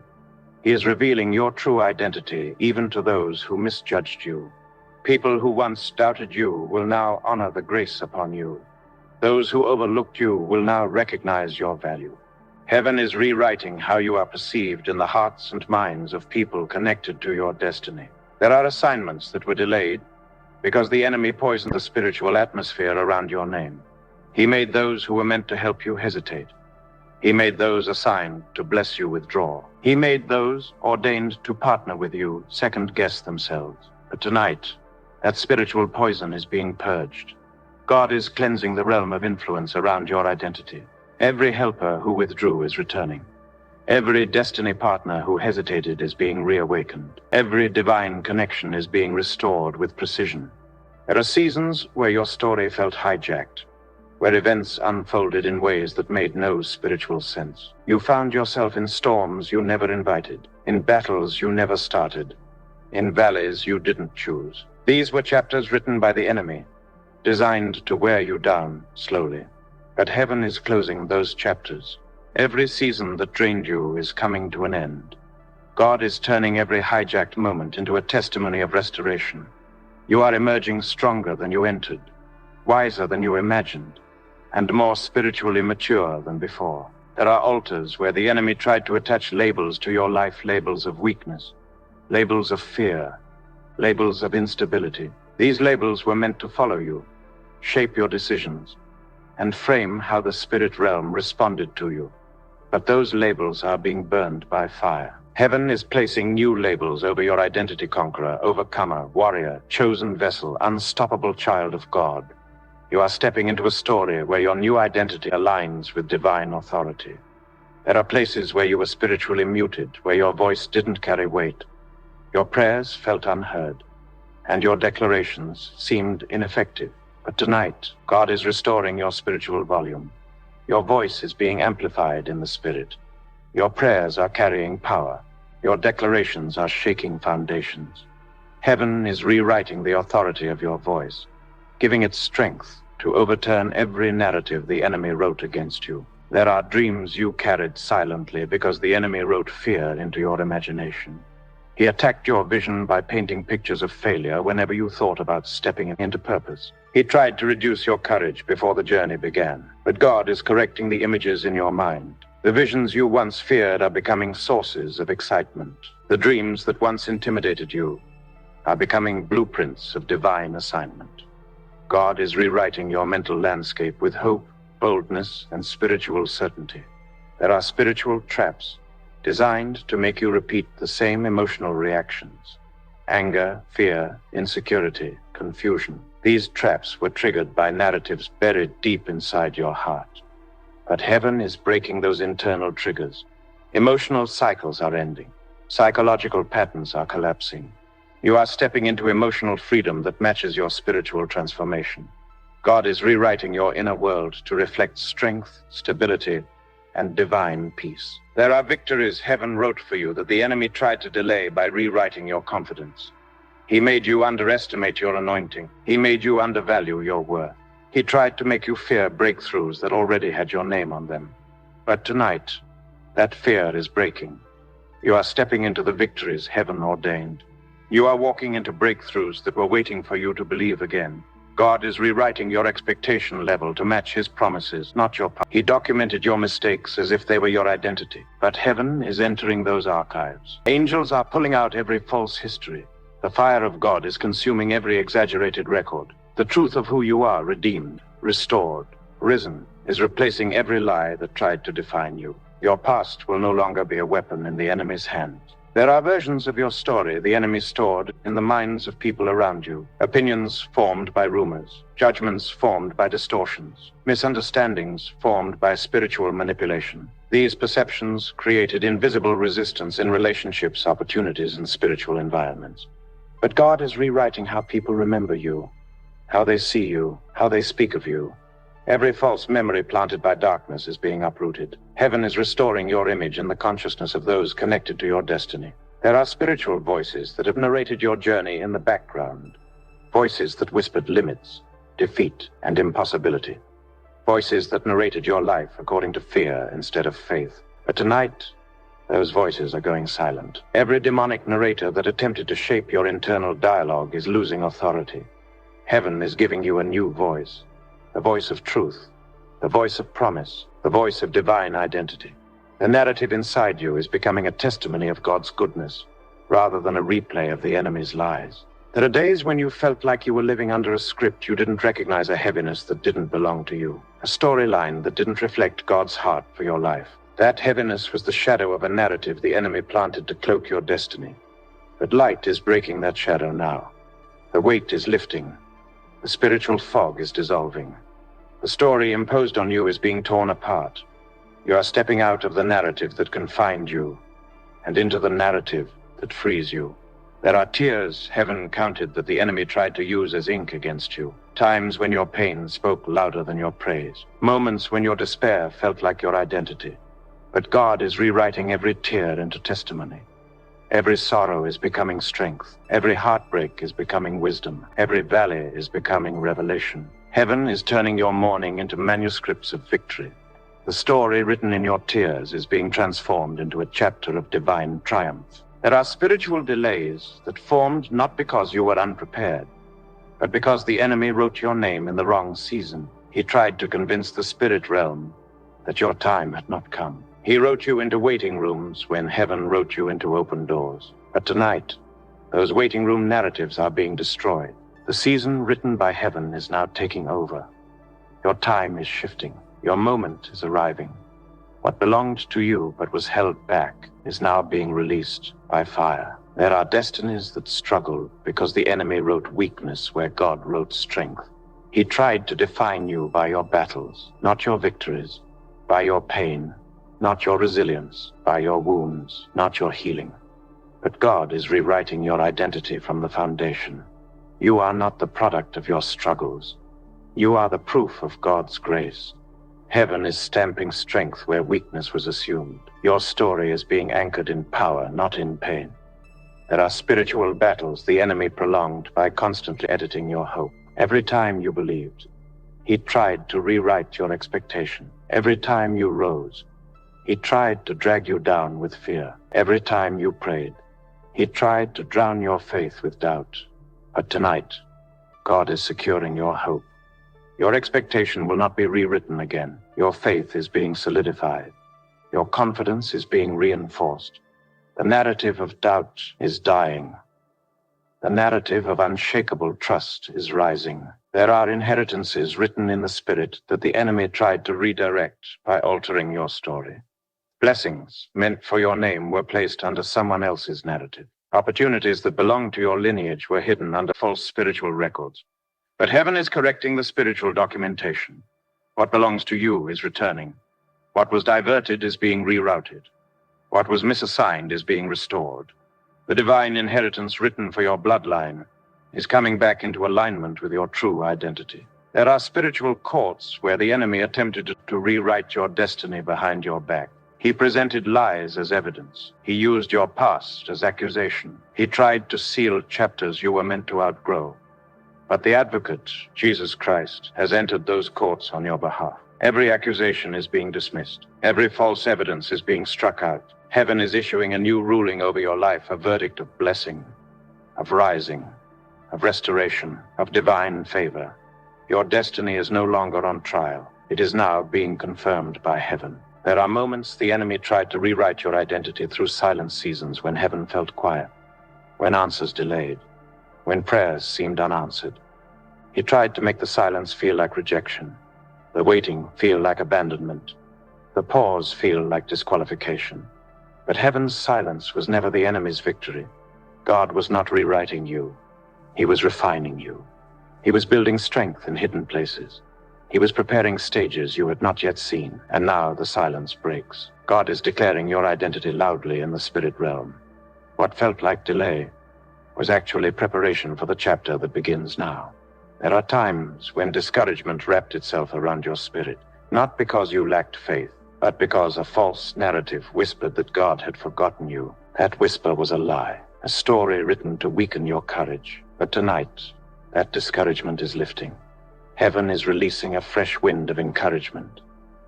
He is revealing your true identity even to those who misjudged you. People who once doubted you will now honor the grace upon you. Those who overlooked you will now recognize your value. Heaven is rewriting how you are perceived in the hearts and minds of people connected to your destiny. There are assignments that were delayed because the enemy poisoned the spiritual atmosphere around your name. He made those who were meant to help you hesitate. He made those assigned to bless you withdraw. He made those ordained to partner with you second-guess themselves. But tonight, that spiritual poison is being purged. God is cleansing the realm of influence around your identity. Every helper who withdrew is returning. Every destiny partner who hesitated is being reawakened. Every divine connection is being restored with precision. There are seasons where your story felt hijacked, where events unfolded in ways that made no spiritual sense. You found yourself in storms you never invited, in battles you never started, in valleys you didn't choose. These were chapters written by the enemy, designed to wear you down slowly. But heaven is closing those chapters. Every season that drained you is coming to an end. God is turning every hijacked moment into a testimony of restoration. You are emerging stronger than you entered, wiser than you imagined, and more spiritually mature than before. There are altars where the enemy tried to attach labels to your life, labels of weakness, labels of fear, labels of instability. These labels were meant to follow you, shape your decisions, and frame how the spirit realm responded to you. But those labels are being burned by fire. Heaven is placing new labels over your identity: conqueror, overcomer, warrior, chosen vessel, unstoppable child of God. You are stepping into a story where your new identity aligns with divine authority. There are places where you were spiritually muted, where your voice didn't carry weight. Your prayers felt unheard, and your declarations seemed ineffective. But tonight, God is restoring your spiritual volume. Your voice is being amplified in the spirit. Your prayers are carrying power. Your declarations are shaking foundations. Heaven is rewriting the authority of your voice, giving it strength to overturn every narrative the enemy wrote against you. There are dreams you carried silently because the enemy wrote fear into your imagination. He attacked your vision by painting pictures of failure whenever you thought about stepping into purpose. He tried to reduce your courage before the journey began. But God is correcting the images in your mind. The visions you once feared are becoming sources of excitement. The dreams that once intimidated you are becoming blueprints of divine assignment. God is rewriting your mental landscape with hope, boldness, and spiritual certainty. There are spiritual traps designed to make you repeat the same emotional reactions: anger, fear, insecurity, confusion. These traps were triggered by narratives buried deep inside your heart. But heaven is breaking those internal triggers. Emotional cycles are ending. Psychological patterns are collapsing. You are stepping into emotional freedom that matches your spiritual transformation. God is rewriting your inner world to reflect strength, stability, and divine peace. There are victories heaven wrote for you that the enemy tried to delay by rewriting your confidence. He made you underestimate your anointing. He made you undervalue your worth. He tried to make you fear breakthroughs that already had your name on them. But tonight, that fear is breaking. You are stepping into the victories heaven ordained. You are walking into breakthroughs that were waiting for you to believe again. God is rewriting your expectation level to match his promises, not your past. He documented your mistakes as if they were your identity. But heaven is entering those archives. Angels are pulling out every false history. The fire of God is consuming every exaggerated record. The truth of who you are, redeemed, restored, risen, is replacing every lie that tried to define you. Your past will no longer be a weapon in the enemy's hands. There are versions of your story the enemy stored in the minds of people around you, opinions formed by rumors, judgments formed by distortions, misunderstandings formed by spiritual manipulation. These perceptions created invisible resistance in relationships, opportunities, and spiritual environments. But God is rewriting how people remember you, how they see you, how they speak of you. Every false memory planted by darkness is being uprooted. Heaven is restoring your image in the consciousness of those connected to your destiny. There are spiritual voices that have narrated your journey in the background. Voices that whispered limits, defeat, and impossibility. Voices that narrated your life according to fear instead of faith. But tonight, those voices are going silent. Every demonic narrator that attempted to shape your internal dialogue is losing authority. Heaven is giving you a new voice. The voice of truth, the voice of promise, the voice of divine identity. The narrative inside you is becoming a testimony of God's goodness, rather than a replay of the enemy's lies. There are days when you felt like you were living under a script you didn't recognize, a heaviness that didn't belong to you, a storyline that didn't reflect God's heart for your life. That heaviness was the shadow of a narrative the enemy planted to cloak your destiny. But light is breaking that shadow now. The weight is lifting. The spiritual fog is dissolving. The story imposed on you is being torn apart. You are stepping out of the narrative that confined you and into the narrative that frees you. There are tears heaven counted that the enemy tried to use as ink against you. Times when your pain spoke louder than your praise. Moments when your despair felt like your identity. But God is rewriting every tear into testimony. Every sorrow is becoming strength. Every heartbreak is becoming wisdom. Every valley is becoming revelation. Heaven is turning your mourning into manuscripts of victory. The story written in your tears is being transformed into a chapter of divine triumph. There are spiritual delays that formed not because you were unprepared, but because the enemy wrote your name in the wrong season. He tried to convince the spirit realm that your time had not come. He wrote you into waiting rooms when heaven wrote you into open doors. But tonight, those waiting room narratives are being destroyed. The season written by heaven is now taking over. Your time is shifting. Your moment is arriving. What belonged to you but was held back is now being released by fire. There are destinies that struggle because the enemy wrote weakness where God wrote strength. He tried to define you by your battles, not your victories, by your pain, not your resilience, by your wounds, not your healing. But God is rewriting your identity from the foundation. You are not the product of your struggles. You are the proof of God's grace. Heaven is stamping strength where weakness was assumed. Your story is being anchored in power, not in pain. There are spiritual battles the enemy prolonged by constantly editing your hope. Every time you believed, he tried to rewrite your expectation. Every time you rose, he tried to drag you down with fear. Every time you prayed, he tried to drown your faith with doubt. But tonight, God is securing your hope. Your expectation will not be rewritten again. Your faith is being solidified. Your confidence is being reinforced. The narrative of doubt is dying. The narrative of unshakable trust is rising. There are inheritances written in the spirit that the enemy tried to redirect by altering your story. Blessings meant for your name were placed under someone else's narrative. Opportunities that belonged to your lineage were hidden under false spiritual records. But heaven is correcting the spiritual documentation. What belongs to you is returning. What was diverted is being rerouted. What was misassigned is being restored. The divine inheritance written for your bloodline is coming back into alignment with your true identity. There are spiritual courts where the enemy attempted to rewrite your destiny behind your back. He presented lies as evidence. He used your past as accusation. He tried to seal chapters you were meant to outgrow. But the advocate, Jesus Christ, has entered those courts on your behalf. Every accusation is being dismissed. Every false evidence is being struck out. Heaven is issuing a new ruling over your life, a verdict of blessing, of rising, of restoration, of divine favor. Your destiny is no longer on trial. It is now being confirmed by heaven. There are moments the enemy tried to rewrite your identity through silent seasons when heaven felt quiet, when answers delayed, when prayers seemed unanswered. He tried to make the silence feel like rejection, the waiting feel like abandonment, the pause feel like disqualification. But heaven's silence was never the enemy's victory. God was not rewriting you. He was refining you. He was building strength in hidden places. He was preparing stages you had not yet seen, and now the silence breaks. God is declaring your identity loudly in the spirit realm. What felt like delay was actually preparation for the chapter that begins now. There are times when discouragement wrapped itself around your spirit, not because you lacked faith, but because a false narrative whispered that God had forgotten you. That whisper was a lie, a story written to weaken your courage. But tonight, that discouragement is lifting. Heaven is releasing a fresh wind of encouragement.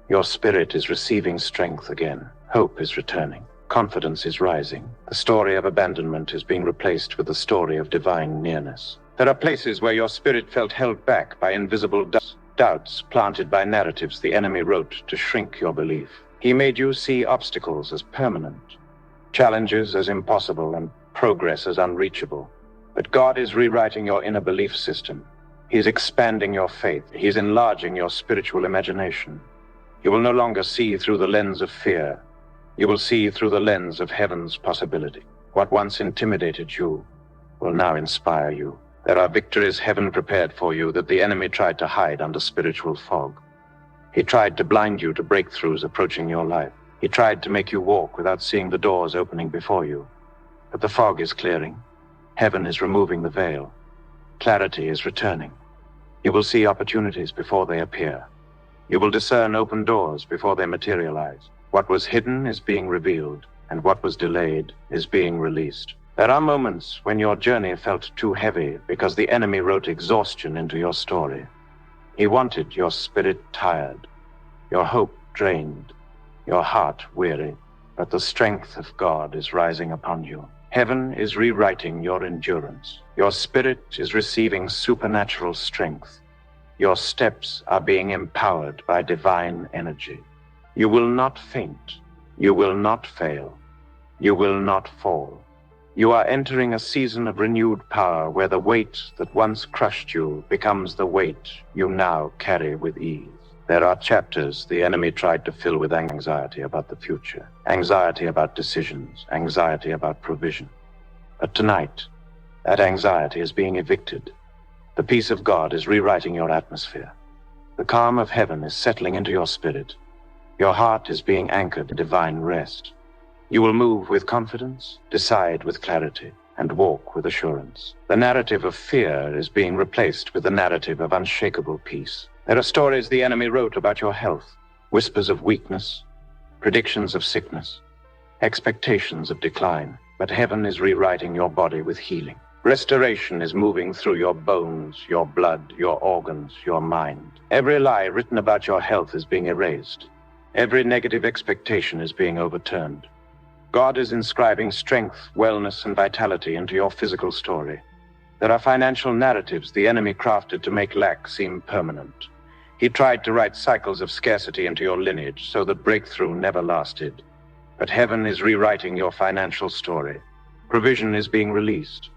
Your spirit is receiving strength again. Hope is returning. Confidence is rising. The story of abandonment is being replaced with the story of divine nearness. There are places where your spirit felt held back by invisible doubts planted by narratives the enemy wrote to shrink your belief. He made you see obstacles as permanent, challenges as impossible, and progress as unreachable. But God is rewriting your inner belief system. He's expanding your faith. He's enlarging your spiritual imagination. You will no longer see through the lens of fear. You will see through the lens of heaven's possibility. What once intimidated you will now inspire you. There are victories heaven prepared for you that the enemy tried to hide under spiritual fog. He tried to blind you to breakthroughs approaching your life. He tried to make you walk without seeing the doors opening before you. But the fog is clearing. Heaven is removing the veil. Clarity is returning. You will see opportunities before they appear. You will discern open doors before they materialize. What was hidden is being revealed, and what was delayed is being released. There are moments when your journey felt too heavy because the enemy wrote exhaustion into your story. He wanted your spirit tired, your hope drained, your heart weary, but the strength of God is rising upon you. Heaven is rewriting your endurance. Your spirit is receiving supernatural strength. Your steps are being empowered by divine energy. You will not faint. You will not fail. You will not fall. You are entering a season of renewed power where the weight that once crushed you becomes the weight you now carry with ease. There are chapters the enemy tried to fill with anxiety about the future, anxiety about decisions, anxiety about provision. But tonight, that anxiety is being evicted. The peace of God is rewriting your atmosphere. The calm of heaven is settling into your spirit. Your heart is being anchored in divine rest. You will move with confidence, decide with clarity, and walk with assurance. The narrative of fear is being replaced with the narrative of unshakable peace. There are stories the enemy wrote about your health, whispers of weakness, predictions of sickness, expectations of decline. But heaven is rewriting your body with healing. Restoration is moving through your bones, your blood, your organs, your mind. Every lie written about your health is being erased. Every negative expectation is being overturned. God is inscribing strength, wellness, and vitality into your physical story. There are financial narratives the enemy crafted to make lack seem permanent. He tried to write cycles of scarcity into your lineage so that breakthrough never lasted. But heaven is rewriting your financial story. Provision is being released.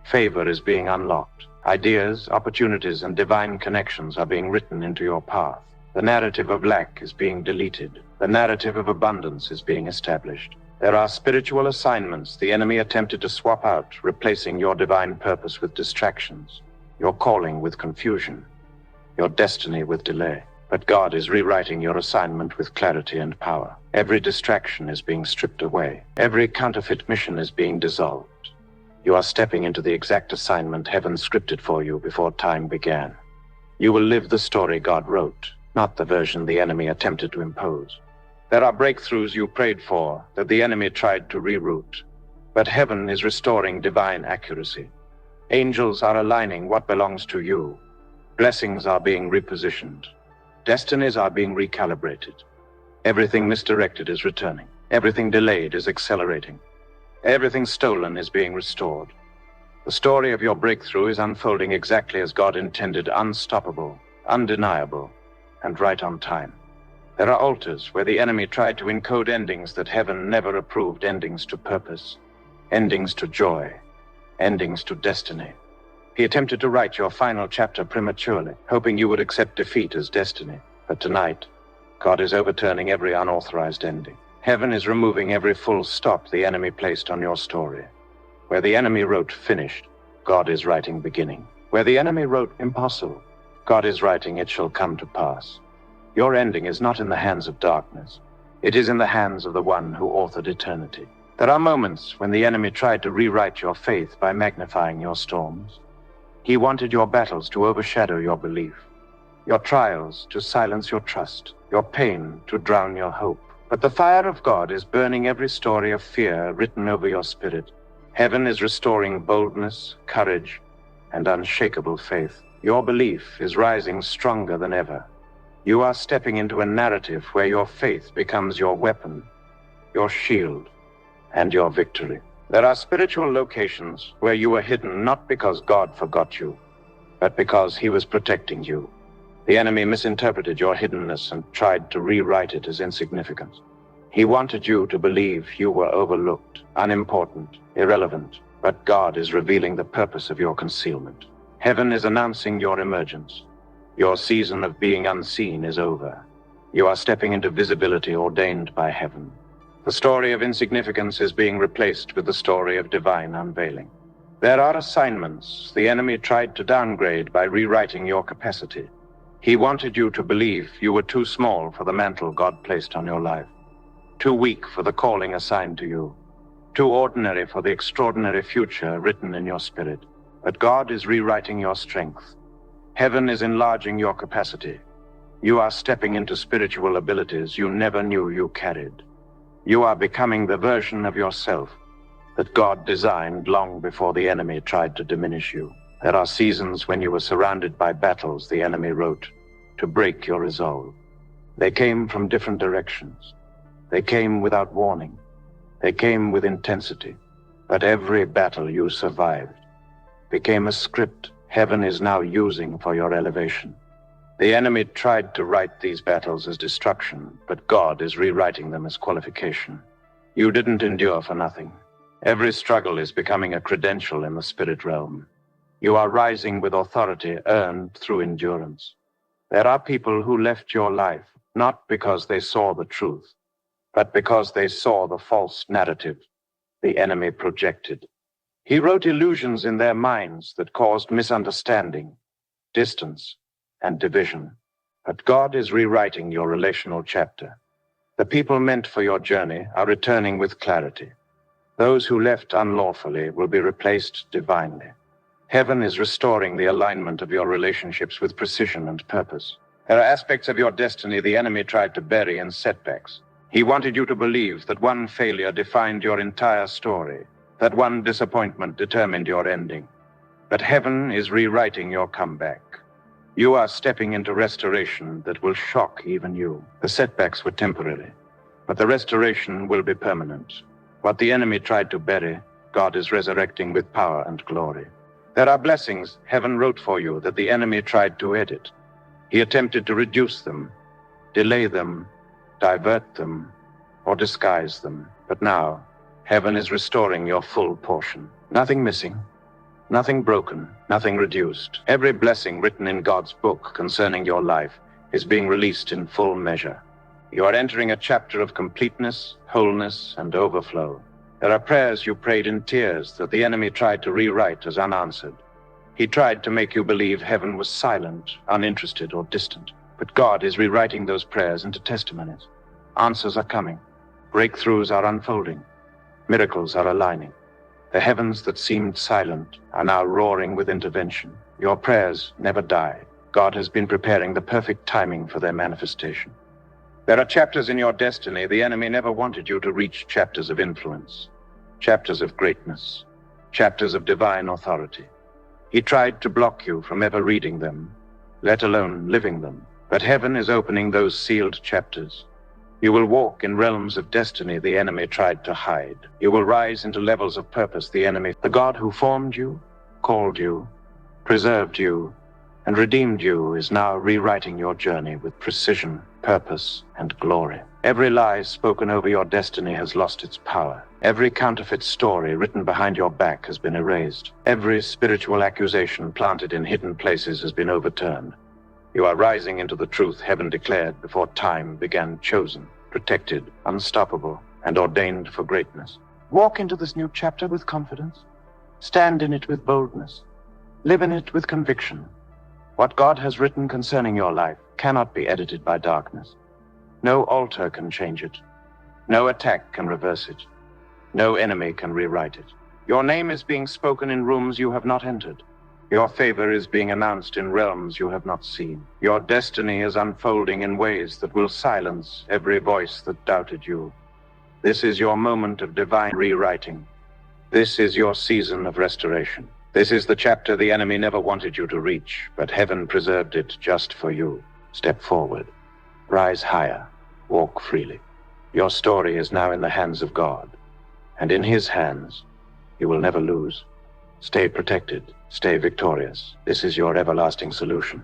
Favor is being unlocked. Ideas, opportunities, and divine connections are being written into your path. The narrative of lack is being deleted. The narrative of abundance is being established. There are spiritual assignments the enemy attempted to swap out, replacing your divine purpose with distractions, your calling with confusion, your destiny with delay. But God is rewriting your assignment with clarity and power. Every distraction is being stripped away. Every counterfeit mission is being dissolved. You are stepping into the exact assignment heaven scripted for you before time began. You will live the story God wrote, not the version the enemy attempted to impose. There are breakthroughs you prayed for that the enemy tried to reroute, but heaven is restoring divine accuracy. Angels are aligning what belongs to you. Blessings are being repositioned. Destinies are being recalibrated. Everything misdirected is returning. Everything delayed is accelerating. Everything stolen is being restored. The story of your breakthrough is unfolding exactly as God intended, unstoppable, undeniable, and right on time. There are altars where the enemy tried to encode endings that heaven never approved, endings to purpose, endings to joy, endings to destiny. He attempted to write your final chapter prematurely, hoping you would accept defeat as destiny. But tonight, God is overturning every unauthorized ending. Heaven is removing every full stop the enemy placed on your story. Where the enemy wrote finished, God is writing beginning. Where the enemy wrote impossible, God is writing it shall come to pass. Your ending is not in the hands of darkness. It is in the hands of the one who authored eternity. There are moments when the enemy tried to rewrite your faith by magnifying your storms. He wanted your battles to overshadow your belief, your trials to silence your trust, your pain to drown your hope. But the fire of God is burning every story of fear written over your spirit. Heaven is restoring boldness, courage, and unshakable faith. Your belief is rising stronger than ever. You are stepping into a narrative where your faith becomes your weapon, your shield, and your victory. There are spiritual locations where you were hidden not because God forgot you, but because he was protecting you. The enemy misinterpreted your hiddenness and tried to rewrite it as insignificant. He wanted you to believe you were overlooked, unimportant, irrelevant, but God is revealing the purpose of your concealment. Heaven is announcing your emergence. Your season of being unseen is over. You are stepping into visibility ordained by heaven. The story of insignificance is being replaced with the story of divine unveiling. There are assignments the enemy tried to downgrade by rewriting your capacity. He wanted you to believe you were too small for the mantle God placed on your life, too weak for the calling assigned to you, too ordinary for the extraordinary future written in your spirit. But God is rewriting your strength. Heaven is enlarging your capacity. You are stepping into spiritual abilities you never knew you carried. You are becoming the version of yourself that God designed long before the enemy tried to diminish you. There are seasons when you were surrounded by battles the enemy wrote to break your resolve. They came from different directions. They came without warning. They came with intensity. But every battle you survived became a script heaven is now using for your elevation. The enemy tried to write these battles as destruction, but God is rewriting them as qualification. You didn't endure for nothing. Every struggle is becoming a credential in the spirit realm. You are rising with authority earned through endurance. There are people who left your life not because they saw the truth, but because they saw the false narrative the enemy projected. He wrote illusions in their minds that caused misunderstanding, distance, and division. But God is rewriting your relational chapter. The people meant for your journey are returning with clarity. Those who left unlawfully will be replaced divinely. Heaven is restoring the alignment of your relationships with precision and purpose. There are aspects of your destiny the enemy tried to bury in setbacks. He wanted you to believe that one failure defined your entire story, that one disappointment determined your ending. But heaven is rewriting your comeback. You are stepping into restoration that will shock even you. The setbacks were temporary, but the restoration will be permanent. What the enemy tried to bury, God is resurrecting with power and glory. There are blessings heaven wrote for you that the enemy tried to edit. He attempted to reduce them, delay them, divert them, or disguise them. But now, heaven is restoring your full portion. Nothing missing, nothing broken, nothing reduced. Every blessing written in God's book concerning your life is being released in full measure. You are entering a chapter of completeness, wholeness, and overflow. There are prayers you prayed in tears that the enemy tried to rewrite as unanswered. He tried to make you believe heaven was silent, uninterested, or distant. But God is rewriting those prayers into testimonies. Answers are coming. Breakthroughs are unfolding. Miracles are aligning. The heavens that seemed silent are now roaring with intervention. Your prayers never die. God has been preparing the perfect timing for their manifestation. There are chapters in your destiny the enemy never wanted you to reach, chapters of influence, chapters of greatness, chapters of divine authority. He tried to block you from ever reading them, let alone living them. But heaven is opening those sealed chapters. You will walk in realms of destiny the enemy tried to hide. You will rise into levels of purpose the God who formed you, called you, preserved you, and redeemed you is now rewriting your journey with precision, purpose, and glory. Every lie spoken over your destiny has lost its power. Every counterfeit story written behind your back has been erased. Every spiritual accusation planted in hidden places has been overturned. You are rising into the truth heaven declared before time began, chosen, protected, unstoppable, and ordained for greatness. Walk into this new chapter with confidence. Stand in it with boldness. Live in it with conviction. What God has written concerning your life cannot be edited by darkness. No altar can change it. No attack can reverse it. No enemy can rewrite it. Your name is being spoken in rooms you have not entered. Your favor is being announced in realms you have not seen. Your destiny is unfolding in ways that will silence every voice that doubted you. This is your moment of divine rewriting. This is your season of restoration. This is the chapter the enemy never wanted you to reach, but heaven preserved it just for you. Step forward. Rise higher. Walk freely. Your story is now in the hands of God, and in His hands, you will never lose. Stay protected. Stay victorious. This is your everlasting solution.